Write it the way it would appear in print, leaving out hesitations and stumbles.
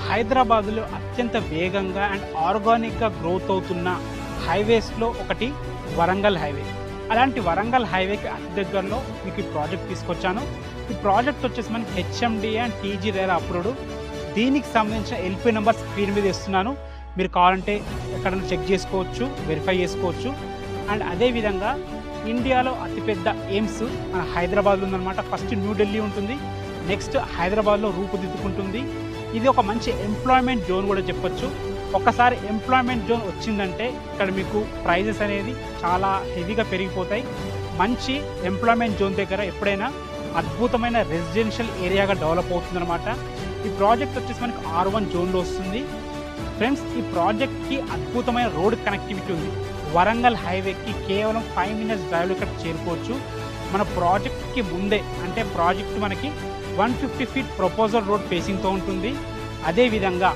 హైదరాబాద్లో అత్యంత వేగంగా అండ్ ఆర్గానిక్గా గ్రోత్ అవుతున్న హైవేస్లో ఒకటి వరంగల్ హైవే. అలాంటి వరంగల్ హైవేకి అతి దగ్గరలో మీకు ఈ ప్రాజెక్ట్ తీసుకొచ్చాను. ఈ ప్రాజెక్ట్ వచ్చేసి మనకి HMD and TG RERA approved. దీనికి సంబంధించిన ఎల్పీ నెంబర్ స్క్రీన్ మీద ఇస్తున్నాను. మీరు కావాలంటే ఎక్కడైనా చెక్ చేసుకోవచ్చు, వెరిఫై చేసుకోవచ్చు. అండ్ అదేవిధంగా ఇండియాలో అతిపెద్ద ఎయిమ్స్ మన హైదరాబాద్లో ఉందన్నమాట. ఫస్ట్ న్యూఢిల్లీ ఉంటుంది, నెక్స్ట్ హైదరాబాద్లో రూపుదిద్దుకుంటుంది. ఇది ఒక మంచి ఎంప్లాయ్మెంట్ జోన్ కూడా చెప్పొచ్చు. ఒక్కసారి ఎంప్లాయ్మెంట్ జోన్ వచ్చిందంటే ఇక్కడ మీకు ప్రైజెస్ అనేది చాలా హెవీగా పెరిగిపోతాయి. మంచి ఎంప్లాయ్మెంట్ జోన్ దగ్గర ఎప్పుడైనా అద్భుతమైన రెసిడెన్షియల్ ఏరియాగా డెవలప్ అవుతుందన్నమాట. ఈ ప్రాజెక్ట్ వచ్చేసి మనకి R1 జోన్లో వస్తుంది. ఫ్రెండ్స్, ఈ ప్రాజెక్ట్కి అద్భుతమైన రోడ్ కనెక్టివిటీ ఉంది. వరంగల్ హైవేకి కేవలం 5 minutes డ్రైవ్లో ఇక్కడ చేరుకోవచ్చు. మన ప్రాజెక్ట్కి ముందే అంటే ప్రాజెక్ట్ మనకి 150 feet ప్రపోజల్ రోడ్ ఫేసింగ్తో ఉంటుంది. అదేవిధంగా